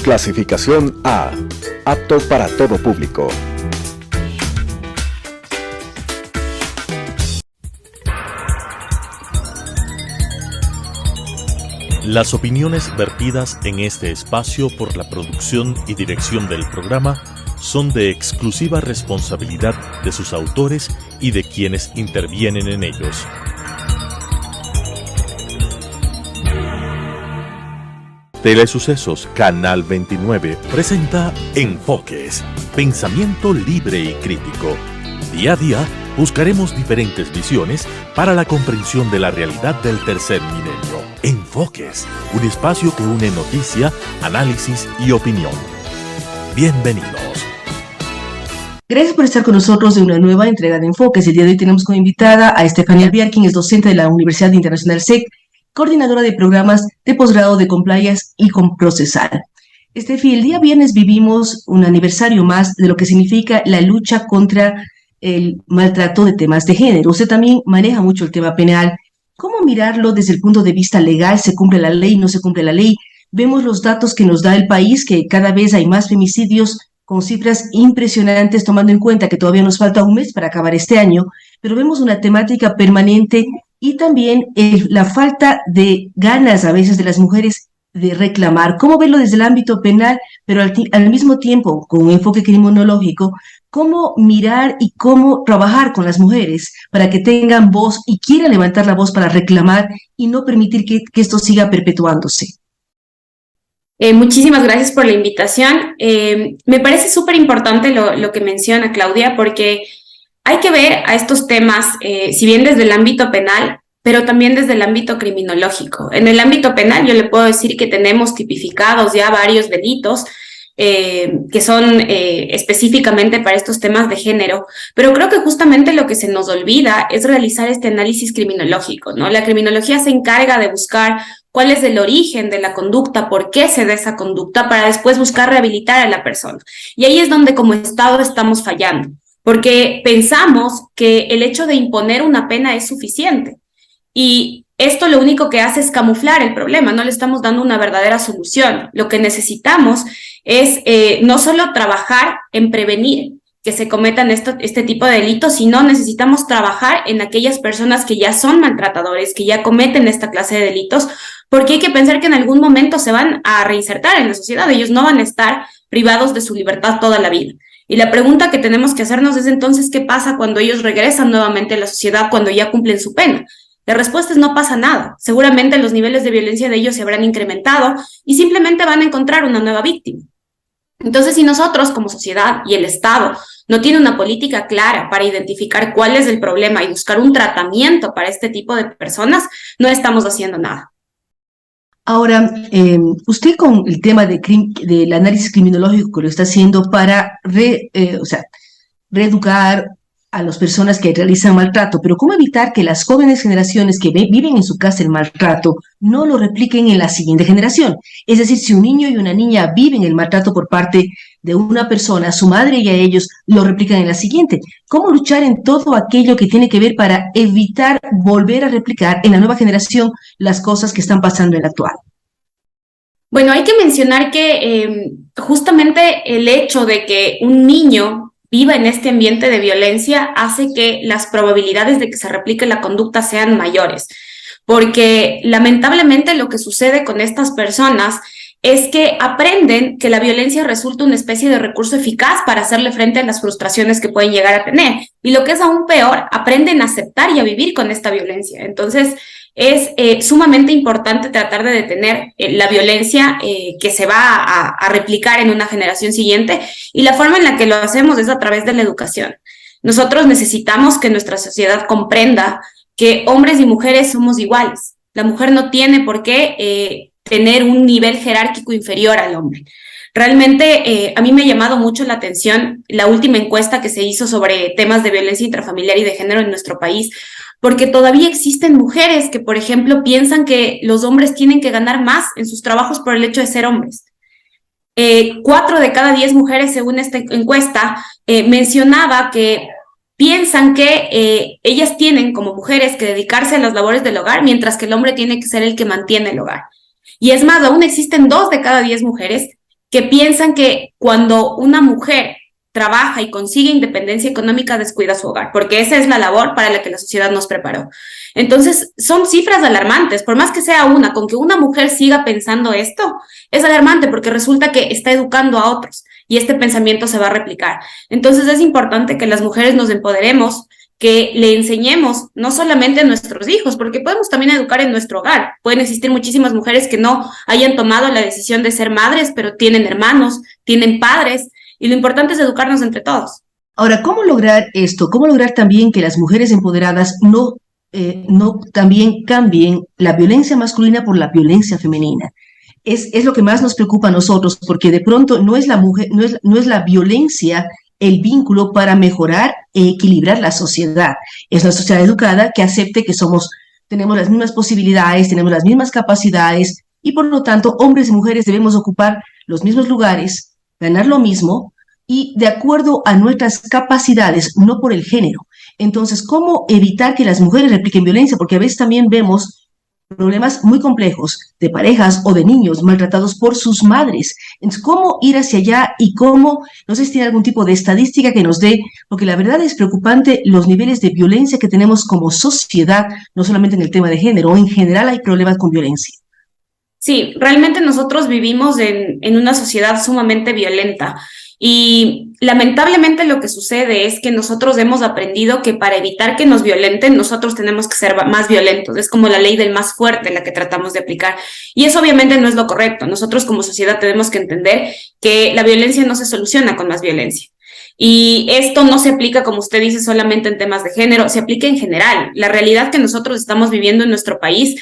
Clasificación A. Apto para todo público. Las opiniones vertidas en este espacio por la producción y dirección del programa son de exclusiva responsabilidad de sus autores y de quienes intervienen en ellos. Telesucesos Canal 29 presenta Enfoques, pensamiento libre y crítico. Día a día buscaremos diferentes visiones para la comprensión de la realidad del tercer milenio. Enfoques, un espacio que une noticia, análisis y opinión. Bienvenidos. Gracias por estar con nosotros en una nueva entrega de Enfoques. El día de hoy tenemos como invitada a Estefanía Alvear, quien es docente de la Universidad Internacional SEC, coordinadora de programas de posgrado de Compliance y Procesal. Estefi, el día viernes vivimos un aniversario más de lo que significa la lucha contra el maltrato de temas de género. Usted también maneja mucho el tema penal. ¿Cómo mirarlo desde el punto de vista legal? ¿Se cumple la ley? ¿No se cumple la ley? Vemos los datos que nos da el país, que cada vez hay más femicidios con cifras impresionantes, tomando en cuenta que todavía nos falta un mes para acabar este año, pero vemos una temática permanente y también la falta de ganas a veces de las mujeres de reclamar. ¿Cómo verlo desde el ámbito penal, pero al mismo tiempo con un enfoque criminológico? ¿Cómo mirar y cómo trabajar con las mujeres para que tengan voz y quieran levantar la voz para reclamar y no permitir que esto siga perpetuándose? Muchísimas gracias por la invitación. Me parece súper importante lo que menciona Claudia, porque hay que ver a estos temas, si bien desde el ámbito penal, pero también desde el ámbito criminológico. En el ámbito penal yo le puedo decir que tenemos tipificados ya varios delitos que son específicamente para estos temas de género, pero creo que justamente lo que se nos olvida es realizar este análisis criminológico, ¿no? La criminología se encarga de buscar cuál es el origen de la conducta, por qué se da esa conducta, para después buscar rehabilitar a la persona. Y ahí es donde como Estado estamos fallando, porque pensamos que el hecho de imponer una pena es suficiente. Y esto lo único que hace es camuflar el problema, no le estamos dando una verdadera solución. Lo que necesitamos es no solo trabajar en prevenir que se cometan este tipo de delitos, sino necesitamos trabajar en aquellas personas que ya son maltratadores, que ya cometen esta clase de delitos, porque hay que pensar que en algún momento se van a reinsertar en la sociedad, ellos no van a estar privados de su libertad toda la vida. Y la pregunta que tenemos que hacernos es entonces, ¿qué pasa cuando ellos regresan nuevamente a la sociedad, cuando ya cumplen su pena? La respuesta es no pasa nada. Seguramente los niveles de violencia de ellos se habrán incrementado y simplemente van a encontrar una nueva víctima. Entonces, si nosotros como sociedad y el Estado no tiene una política clara para identificar cuál es el problema y buscar un tratamiento para este tipo de personas, no estamos haciendo nada. Ahora, usted con el tema del análisis criminológico que lo está haciendo para reeducar a las personas que realizan maltrato, pero ¿cómo evitar que las jóvenes generaciones que viven en su casa el maltrato no lo repliquen en la siguiente generación? Es decir, si un niño y una niña viven el maltrato por parte de una persona, su madre y a ellos lo replican en la siguiente. ¿Cómo luchar en todo aquello que tiene que ver para evitar volver a replicar en la nueva generación las cosas que están pasando en la actual? Bueno, hay que mencionar que justamente el hecho de que un niño viva en este ambiente de violencia hace que las probabilidades de que se replique la conducta sean mayores, porque lamentablemente lo que sucede con estas personas es que aprenden que la violencia resulta una especie de recurso eficaz para hacerle frente a las frustraciones que pueden llegar a tener, y lo que es aún peor, aprenden a aceptar y a vivir con esta violencia. Entonces, es sumamente importante tratar de detener la violencia que se va a replicar en una generación siguiente, y la forma en la que lo hacemos es a través de la educación. Nosotros necesitamos que nuestra sociedad comprenda que hombres y mujeres somos iguales. La mujer no tiene por qué tener un nivel jerárquico inferior al hombre. Realmente a mí me ha llamado mucho la atención la última encuesta que se hizo sobre temas de violencia intrafamiliar y de género en nuestro país, porque todavía existen mujeres que, por ejemplo, piensan que los hombres tienen que ganar más en sus trabajos por el hecho de ser hombres. 4 de cada 10 mujeres, según esta encuesta, mencionaba que piensan que ellas tienen, como mujeres, que dedicarse a las labores del hogar, mientras que el hombre tiene que ser el que mantiene el hogar. Y es más, aún existen 2 de cada 10 mujeres que piensan que cuando una mujer trabaja y consigue independencia económica, descuida su hogar, porque esa es la labor para la que la sociedad nos preparó. Entonces, son cifras alarmantes, por más que sea una, con que una mujer siga pensando esto, es alarmante porque resulta que está educando a otros y este pensamiento se va a replicar. Entonces, es importante que las mujeres nos empoderemos, que le enseñemos no solamente a nuestros hijos, porque podemos también educar en nuestro hogar. Pueden existir muchísimas mujeres que no hayan tomado la decisión de ser madres, pero tienen hermanos, tienen padres, y lo importante es educarnos entre todos. Ahora, ¿cómo lograr esto? ¿Cómo lograr también que las mujeres empoderadas no también cambien la violencia masculina por la violencia femenina? Es lo que más nos preocupa a nosotros, porque de pronto no es la mujer, no es la violencia el vínculo para mejorar e equilibrar la sociedad. Es una sociedad educada que acepte que tenemos las mismas posibilidades, tenemos las mismas capacidades y por lo tanto hombres y mujeres debemos ocupar los mismos lugares, ganar lo mismo y de acuerdo a nuestras capacidades, no por el género. Entonces, ¿cómo evitar que las mujeres repliquen violencia? Porque a veces también vemos problemas muy complejos de parejas o de niños maltratados por sus madres. Entonces, ¿cómo ir hacia allá y cómo, no sé si tiene algún tipo de estadística que nos dé, porque la verdad es preocupante los niveles de violencia que tenemos como sociedad, no solamente en el tema de género, en general hay problemas con violencia. Sí, realmente nosotros vivimos en una sociedad sumamente violenta y lamentablemente lo que sucede es que nosotros hemos aprendido que para evitar que nos violenten, nosotros tenemos que ser más violentos. Es como la ley del más fuerte la que tratamos de aplicar. Y eso obviamente no es lo correcto. Nosotros como sociedad tenemos que entender que la violencia no se soluciona con más violencia. Y esto no se aplica, como usted dice, solamente en temas de género, se aplica en general. La realidad que nosotros estamos viviendo en nuestro país,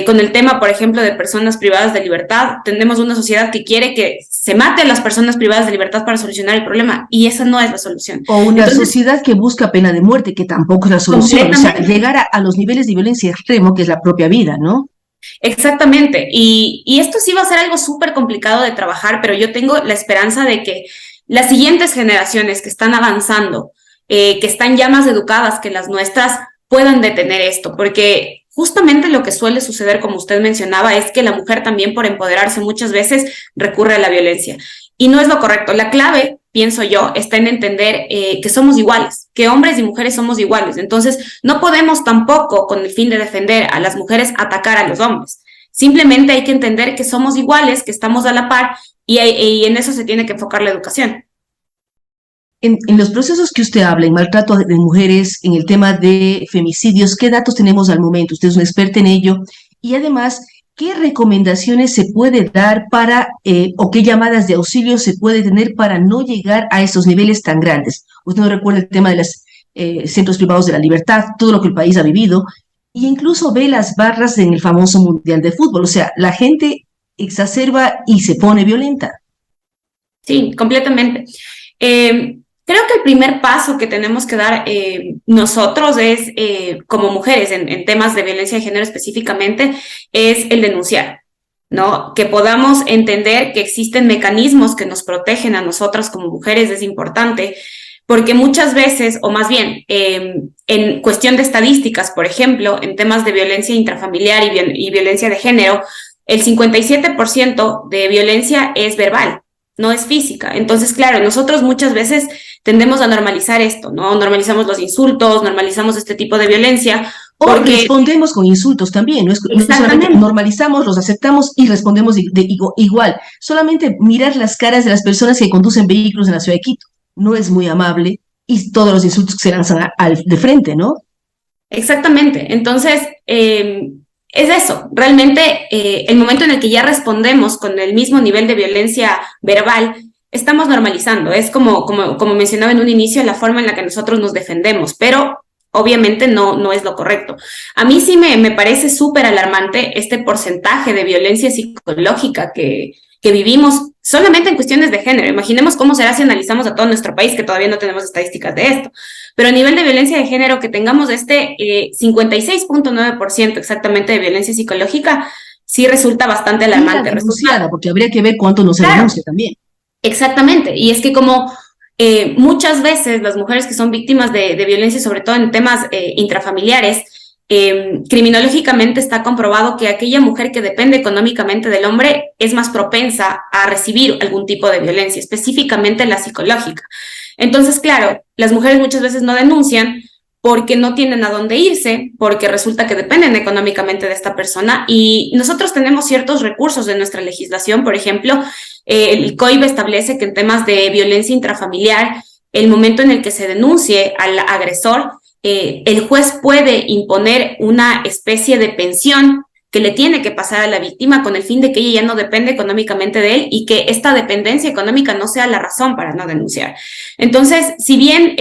con el tema, por ejemplo, de personas privadas de libertad, tenemos una sociedad que quiere que se mate a las personas privadas de libertad para solucionar el problema, y esa no es la solución. O una sociedad que busca pena de muerte, que tampoco es la solución. O sea, llegar a los niveles de violencia extremo, que es la propia vida, ¿no? Exactamente. Y esto sí va a ser algo súper complicado de trabajar, pero yo tengo la esperanza de que las siguientes generaciones que están avanzando, que están ya más educadas que las nuestras, puedan detener esto, porque justamente lo que suele suceder, como usted mencionaba, es que la mujer también por empoderarse muchas veces recurre a la violencia. Y no es lo correcto. La clave, pienso yo, está en entender que somos iguales, que hombres y mujeres somos iguales. Entonces, no podemos tampoco, con el fin de defender a las mujeres, atacar a los hombres. Simplemente hay que entender que somos iguales, que estamos a la par, y en eso se tiene que enfocar la educación. En los procesos que usted habla, en maltrato de mujeres, en el tema de femicidios, ¿qué datos tenemos al momento? Usted es un experto en ello. Y además, ¿qué recomendaciones se puede dar o qué llamadas de auxilio se puede tener para no llegar a esos niveles tan grandes? Usted no recuerda el tema de los centros privados de la libertad, todo lo que el país ha vivido, y incluso ve las barras en el famoso Mundial de Fútbol. O sea, la gente exacerba y se pone violenta. Sí, completamente. Creo que el primer paso que tenemos que dar nosotros es, como mujeres, en temas de violencia de género específicamente, es el denunciar, ¿no? Que podamos entender que existen mecanismos que nos protegen a nosotras como mujeres es importante, porque muchas veces, o más bien, en cuestión de estadísticas, por ejemplo, en temas de violencia intrafamiliar y violencia de género, el 57% de violencia es verbal, no es física. Entonces, claro, nosotros muchas veces tendemos a normalizar esto, ¿no? Normalizamos los insultos, normalizamos este tipo de violencia. O respondemos con insultos también, ¿no? No solamente normalizamos, los aceptamos y respondemos igual. Solamente mirar las caras de las personas que conducen vehículos en la ciudad de Quito no es muy amable y todos los insultos que se lanzan de frente, ¿no? Exactamente. Entonces, es eso, realmente el momento en el que ya respondemos con el mismo nivel de violencia verbal, estamos normalizando. Es como mencionaba en un inicio, la forma en la que nosotros nos defendemos, pero obviamente no es lo correcto. A mí sí me parece súper alarmante este porcentaje de violencia psicológica que vivimos solamente en cuestiones de género. Imaginemos cómo será si analizamos a todo nuestro país, que todavía no tenemos estadísticas de esto. Pero a nivel de violencia de género, que tengamos 56.9% exactamente de violencia psicológica, sí resulta bastante alarmante. Porque habría que ver cuánto no se denuncia también. Exactamente. Y es que como muchas veces las mujeres que son víctimas de violencia, sobre todo en temas intrafamiliares, criminológicamente está comprobado que aquella mujer que depende económicamente del hombre es más propensa a recibir algún tipo de violencia, específicamente la psicológica. Entonces, claro, las mujeres muchas veces no denuncian porque no tienen a dónde irse, porque resulta que dependen económicamente de esta persona, y nosotros tenemos ciertos recursos de nuestra legislación. Por ejemplo, el COIB establece que en temas de violencia intrafamiliar, el momento en el que se denuncie al agresor, el juez puede imponer una especie de pensión que le tiene que pasar a la víctima con el fin de que ella ya no depende económicamente de él y que esta dependencia económica no sea la razón para no denunciar. Entonces, si bien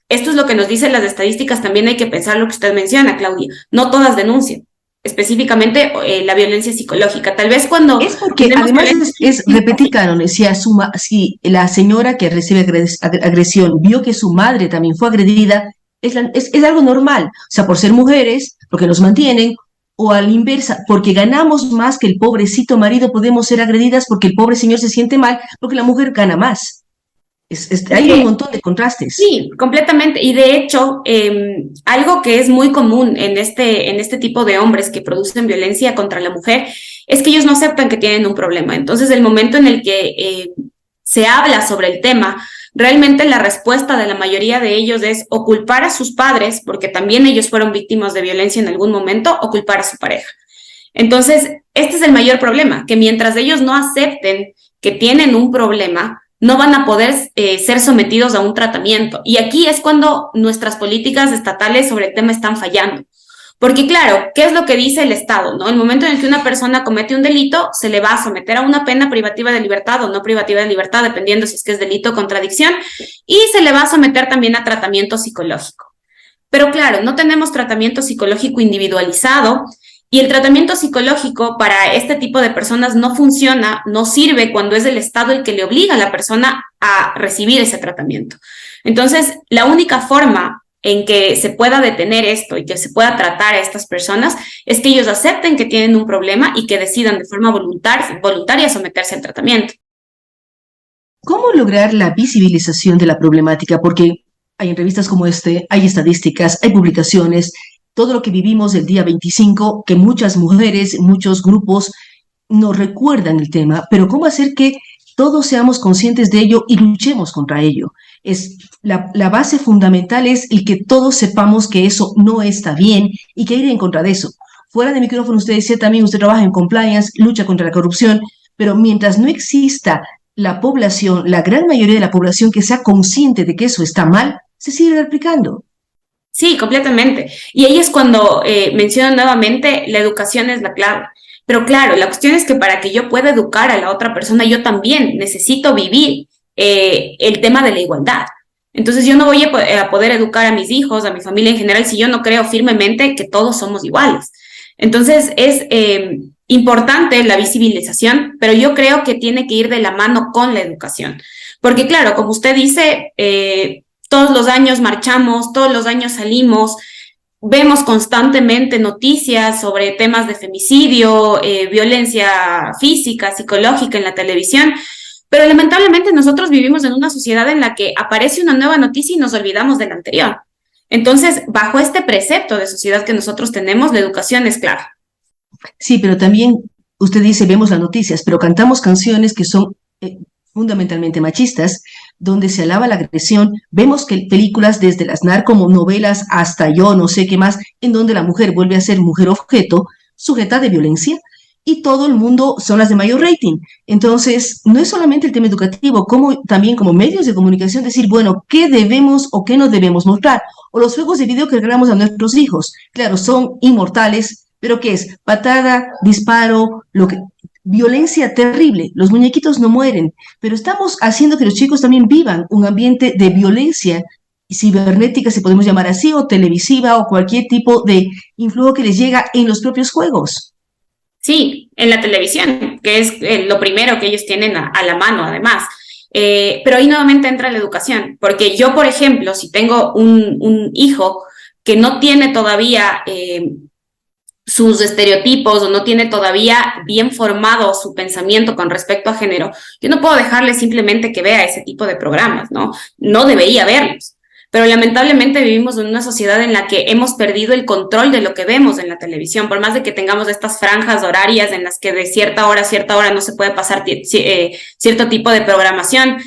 esto es lo que nos dicen las estadísticas, también hay que pensar lo que usted menciona, Claudia. No todas denuncian, específicamente la violencia psicológica. Tal vez cuando... Es porque además es repetir cánones. Si la señora que recibe agresión vio que su madre también fue agredida, es algo normal. O sea, por ser mujeres, porque nos mantienen, o a la inversa, porque ganamos más que el pobrecito marido, podemos ser agredidas porque el pobre señor se siente mal, porque la mujer gana más. Hay un montón de contrastes. Sí, completamente. Y de hecho, algo que es muy común en este tipo de hombres que producen violencia contra la mujer es que ellos no aceptan que tienen un problema. Entonces, el momento en el que se habla sobre el tema, realmente la respuesta de la mayoría de ellos es o culpar a sus padres, porque también ellos fueron víctimas de violencia en algún momento, o culpar a su pareja. Entonces, este es el mayor problema, que mientras ellos no acepten que tienen un problema, no van a poder ser sometidos a un tratamiento. Y aquí es cuando nuestras políticas estatales sobre el tema están fallando. Porque claro, ¿qué es lo que dice el Estado, no? El momento en el que una persona comete un delito, se le va a someter a una pena privativa de libertad o no privativa de libertad, dependiendo si es que es delito o contradicción, y se le va a someter también a tratamiento psicológico. Pero claro, no tenemos tratamiento psicológico individualizado, y el tratamiento psicológico para este tipo de personas no funciona, no sirve cuando es el Estado el que le obliga a la persona a recibir ese tratamiento. Entonces, la única forma en que se pueda detener esto y que se pueda tratar a estas personas es que ellos acepten que tienen un problema y que decidan de forma voluntaria someterse al tratamiento. ¿Cómo lograr la visibilización de la problemática? Porque hay entrevistas como hay estadísticas, hay publicaciones, todo lo que vivimos el día 25, que muchas mujeres, muchos grupos nos recuerdan el tema, pero ¿cómo hacer que todos seamos conscientes de ello y luchemos contra ello? La base fundamental es el que todos sepamos que eso no está bien y que ir en contra de eso. Fuera de micrófono usted decía también, usted trabaja en compliance, lucha contra la corrupción, pero mientras no exista la población, la gran mayoría de la población que sea consciente de que eso está mal, se sigue aplicando. Sí, completamente. Y ahí es cuando menciono nuevamente, la educación es la clave. Pero claro, la cuestión es que para que yo pueda educar a la otra persona, yo también necesito vivir el tema de la igualdad. Entonces yo no voy a poder educar a mis hijos, a mi familia en general, si yo no creo firmemente que todos somos iguales. Entonces es importante la visibilización, pero yo creo que tiene que ir de la mano con la educación. Porque claro, como usted dice, todos los años marchamos, todos los años salimos, vemos constantemente noticias sobre temas de femicidio, violencia física, psicológica en la televisión, pero lamentablemente nosotros vivimos en una sociedad en la que aparece una nueva noticia y nos olvidamos de la anterior. Entonces, bajo este precepto de sociedad que nosotros tenemos, la educación es clave. Sí, pero también usted dice, vemos las noticias, pero cantamos canciones que son fundamentalmente machistas, donde se alaba la agresión. Vemos que películas desde las narconovelas hasta yo no sé qué más, en donde la mujer vuelve a ser mujer objeto, sujeta de violencia, y todo el mundo son las de mayor rating. Entonces, no es solamente el tema educativo, como también como medios de comunicación decir, bueno, ¿qué debemos o qué no debemos mostrar? O los juegos de video que regalamos a nuestros hijos, claro, son inmortales, pero ¿qué es? Patada, disparo, violencia terrible. Los muñequitos no mueren, pero estamos haciendo que los chicos también vivan un ambiente de violencia cibernética, si podemos llamar así, o televisiva, o cualquier tipo de influjo que les llega en los propios juegos. Sí, en la televisión, que es lo primero que ellos tienen a la mano, además. Pero ahí nuevamente entra la educación, porque yo, por ejemplo, si tengo un hijo que no tiene todavía sus estereotipos o no tiene todavía bien formado su pensamiento con respecto a género, yo no puedo dejarle simplemente que vea ese tipo de programas, ¿no? No debería verlos. pero lamentablemente vivimos en una sociedad en la que hemos perdido el control de lo que vemos en la televisión, por más de que tengamos estas franjas horarias en las que de cierta hora a cierta hora no se puede pasar cierto tipo de programación.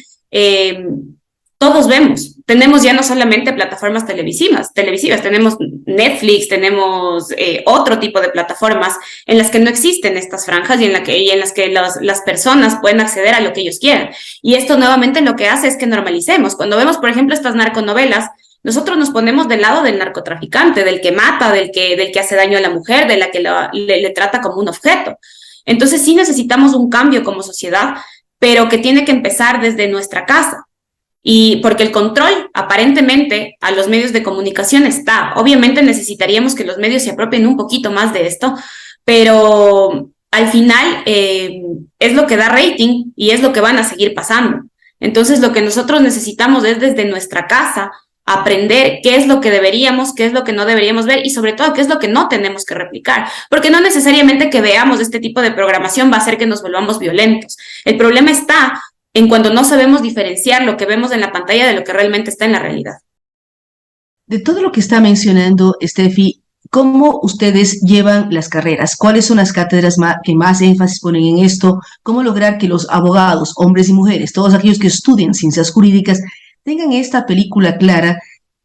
Todos vemos, tenemos ya no solamente plataformas televisivas, tenemos Netflix, tenemos otro tipo de plataformas en las que no existen estas franjas y en las que las personas pueden acceder a lo que ellos quieran. Y esto nuevamente lo que hace es que normalicemos. Cuando vemos, por ejemplo, estas narconovelas, nosotros nos ponemos del lado del narcotraficante, del que mata, del que hace daño a la mujer, de la que le trata como un objeto. Entonces sí necesitamos un cambio como sociedad, pero que tiene que empezar desde nuestra casa. Y porque el control, aparentemente, a los medios de comunicación está. Obviamente necesitaríamos que los medios se apropien un poquito más de esto, pero al final es lo que da rating y es lo que van a seguir pasando. Entonces, lo que nosotros necesitamos es desde nuestra casa aprender qué es lo que deberíamos, qué es lo que no deberíamos ver y sobre todo qué es lo que no tenemos que replicar. Porque no necesariamente que veamos este tipo de programación va a hacer que nos volvamos violentos. El problema está en cuando no sabemos diferenciar lo que vemos en la pantalla de lo que realmente está en la realidad. De todo lo que está mencionando, Steffi, ¿cómo ustedes llevan las carreras? ¿Cuáles son las cátedras que más énfasis ponen en esto? ¿Cómo lograr que los abogados, hombres y mujeres, todos aquellos que estudian ciencias jurídicas, tengan esta película clara,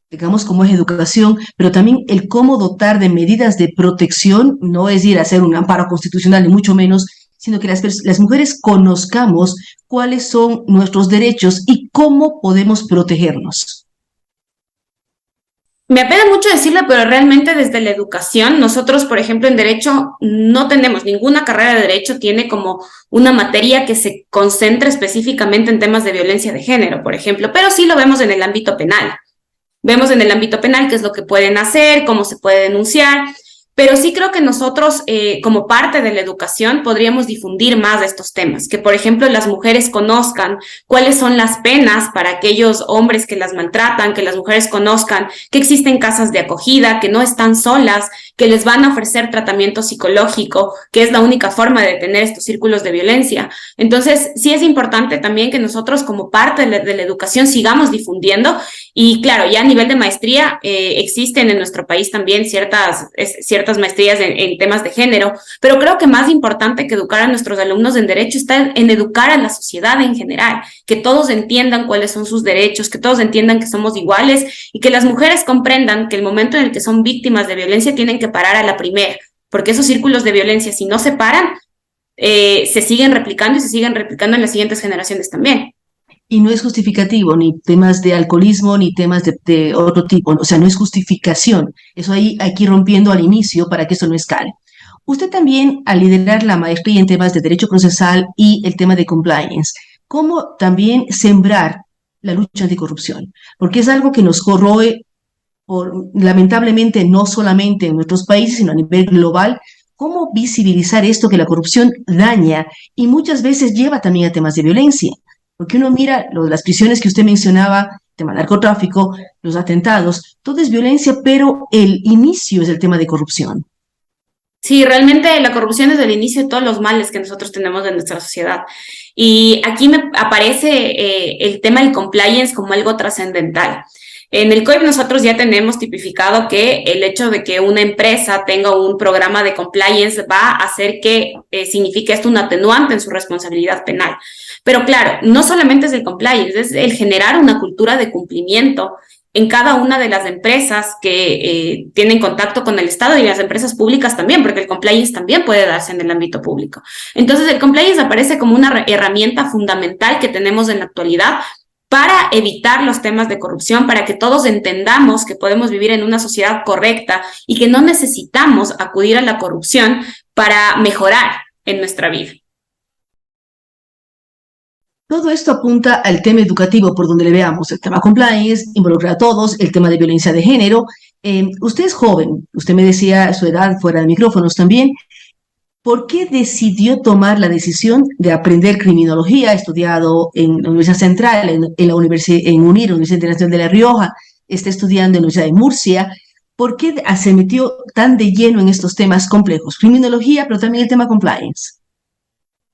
digamos, como es educación, pero también el cómo dotar de medidas de protección? No es ir a hacer un amparo constitucional, ni mucho menos, sino que las mujeres conozcamos cuáles son nuestros derechos y cómo podemos protegernos. Me apena mucho decirlo, pero realmente desde la educación, nosotros, por ejemplo, en Derecho no tenemos ninguna carrera de Derecho, tiene como una materia que se concentra específicamente en temas de violencia de género, por ejemplo, pero sí lo vemos en el ámbito penal. Vemos en el ámbito penal qué es lo que pueden hacer, cómo se puede denunciar, pero sí creo que nosotros, como parte de la educación, podríamos difundir más de estos temas, que por ejemplo las mujeres conozcan cuáles son las penas para aquellos hombres que las maltratan, que las mujeres conozcan que existen casas de acogida, que no están solas, que les van a ofrecer tratamiento psicológico, que es la única forma de detener estos círculos de violencia. Entonces, sí es importante también que nosotros como parte de la educación sigamos difundiendo y claro, ya a nivel de maestría existen en nuestro país también ciertas maestrías en temas de género, pero creo que más importante que educar a nuestros alumnos en Derecho está en educar a la sociedad en general, que todos entiendan cuáles son sus derechos, que todos entiendan que somos iguales y que las mujeres comprendan que el momento en el que son víctimas de violencia tienen que parar a la primera, porque esos círculos de violencia, si no se paran, se siguen replicando y se siguen replicando en las siguientes generaciones también. Y no es justificativo, ni temas de alcoholismo, ni temas de otro tipo, o sea, no es justificación. Eso ahí hay que ir rompiendo al inicio para que eso no escale. Usted también, al liderar la maestría en temas de derecho procesal y el tema de compliance, ¿cómo también sembrar la lucha anticorrupción? Porque es algo que nos corroe, lamentablemente, no solamente en nuestros países, sino a nivel global. ¿Cómo visibilizar esto que la corrupción daña y muchas veces lleva también a temas de violencia? Porque uno mira las prisiones que usted mencionaba, tema del narcotráfico, los atentados, todo es violencia, pero el inicio es el tema de corrupción. Sí, realmente la corrupción es el inicio de todos los males que nosotros tenemos en nuestra sociedad. Y aquí me aparece el tema del compliance como algo trascendental. En el COIP nosotros ya tenemos tipificado que el hecho de que una empresa tenga un programa de compliance va a hacer que signifique esto un atenuante en su responsabilidad penal. Pero claro, no solamente es el compliance, es el generar una cultura de cumplimiento en cada una de las empresas que tienen contacto con el Estado y las empresas públicas también, porque el compliance también puede darse en el ámbito público. Entonces, el compliance aparece como una herramienta fundamental que tenemos en la actualidad para evitar los temas de corrupción, para que todos entendamos que podemos vivir en una sociedad correcta y que no necesitamos acudir a la corrupción para mejorar en nuestra vida. Todo esto apunta al tema educativo por donde le veamos. El tema compliance involucra a todos, el tema de violencia de género. Usted es joven, usted me decía su edad fuera de micrófonos también. ¿Por qué decidió tomar la decisión de aprender criminología? Ha estudiado en la Universidad Central, en la Universidad Internacional de La Rioja, está estudiando en la Universidad de Murcia. ¿Por qué se metió tan de lleno en estos temas complejos? Criminología, pero también el tema compliance.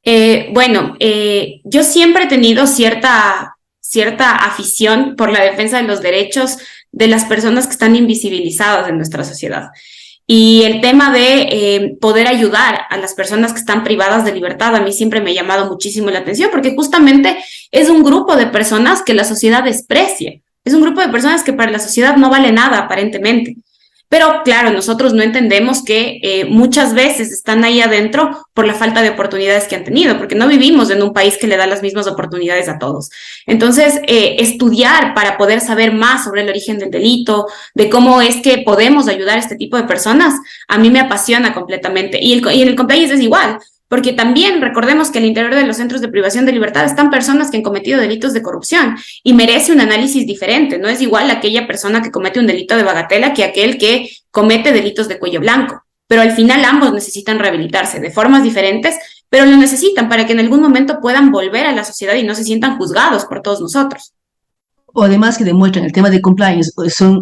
Yo siempre he tenido cierta cierta afición por la defensa de los derechos de las personas que están invisibilizadas en nuestra sociedad. Y el tema de poder ayudar a las personas que están privadas de libertad a mí siempre me ha llamado muchísimo la atención, porque justamente es un grupo de personas que la sociedad desprecia. Es un grupo de personas que para la sociedad no vale nada aparentemente. Pero claro, nosotros no entendemos que muchas veces están ahí adentro por la falta de oportunidades que han tenido, porque no vivimos en un país que le da las mismas oportunidades a todos. Entonces, estudiar para poder saber más sobre el origen del delito, de cómo es que podemos ayudar a este tipo de personas, a mí me apasiona completamente. Y en el compliance es igual. Porque también recordemos que al interior de los centros de privación de libertad están personas que han cometido delitos de corrupción y merece un análisis diferente. No es igual aquella persona que comete un delito de bagatela que aquel que comete delitos de cuello blanco. Pero al final ambos necesitan rehabilitarse de formas diferentes, pero lo necesitan para que en algún momento puedan volver a la sociedad y no se sientan juzgados por todos nosotros. O además que demuestran el tema de compliance,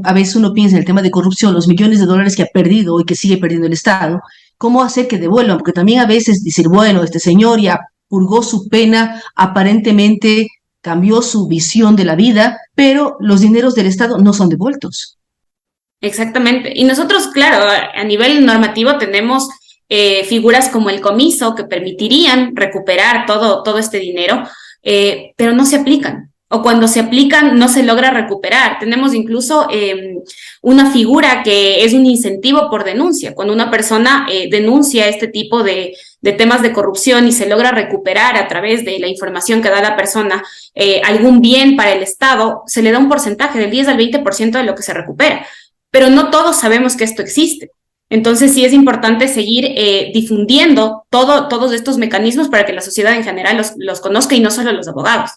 a veces uno piensa en el tema de corrupción, los millones de dólares que ha perdido y que sigue perdiendo el Estado, cómo hacer que devuelvan, porque también a veces decir, bueno, este señor ya purgó su pena, aparentemente cambió su visión de la vida, pero los dineros del Estado no son devueltos. Exactamente. Y nosotros, claro, a nivel normativo tenemos figuras como el comiso que permitirían recuperar todo este dinero, pero no se aplican. O cuando se aplican no se logra recuperar. Tenemos incluso una figura que es un incentivo por denuncia. Cuando una persona denuncia este tipo de temas de corrupción y se logra recuperar a través de la información que da la persona algún bien para el Estado, se le da un porcentaje del 10 al 20% de lo que se recupera. Pero no todos sabemos que esto existe. Entonces sí es importante seguir difundiendo todos estos mecanismos para que la sociedad en general los conozca y no solo los abogados.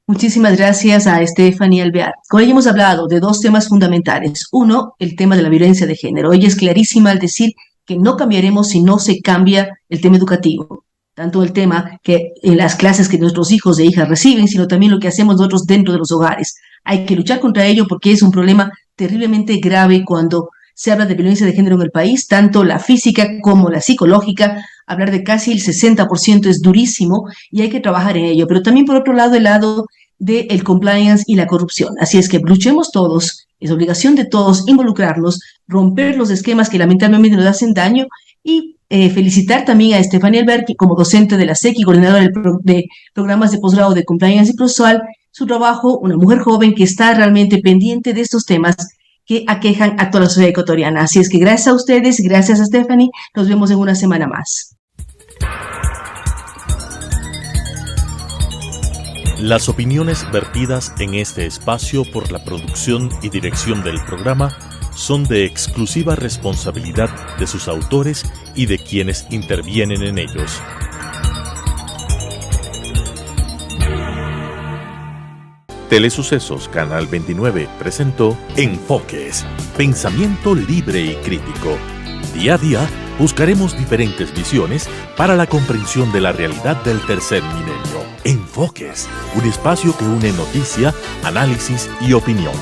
Muchísimas gracias a Stephanie Alvear. Con ella hemos hablado de dos temas fundamentales. Uno, el tema de la violencia de género. Ella es clarísima al decir que no cambiaremos si no se cambia el tema educativo. Tanto el tema que en las clases que nuestros hijos e hijas reciben, sino también lo que hacemos nosotros dentro de los hogares. Hay que luchar contra ello porque es un problema terriblemente grave cuando se habla de violencia de género en el país, tanto la física como la psicológica. Hablar de casi el 60% es durísimo y hay que trabajar en ello. Pero también, por otro lado, el lado del compliance y la corrupción. Así es que luchemos todos, es obligación de todos involucrarnos, romper los esquemas que lamentablemente nos hacen daño y felicitar también a Stephanie Alvear, que como docente de la SEC y coordinadora de programas de posgrado de compliance y procesal, su trabajo, una mujer joven que está realmente pendiente de estos temas que aquejan a toda la sociedad ecuatoriana. Así es que gracias a ustedes, gracias a Stephanie, nos vemos en una semana más. Las opiniones vertidas en este espacio por la producción y dirección del programa son de exclusiva responsabilidad de sus autores y de quienes intervienen en ellos. Telesucesos Canal 29 presentó Enfoques, pensamiento libre y crítico. Día a día buscaremos diferentes visiones para la comprensión de la realidad del tercer milenio. Enfoques, un espacio que une noticia, análisis y opinión.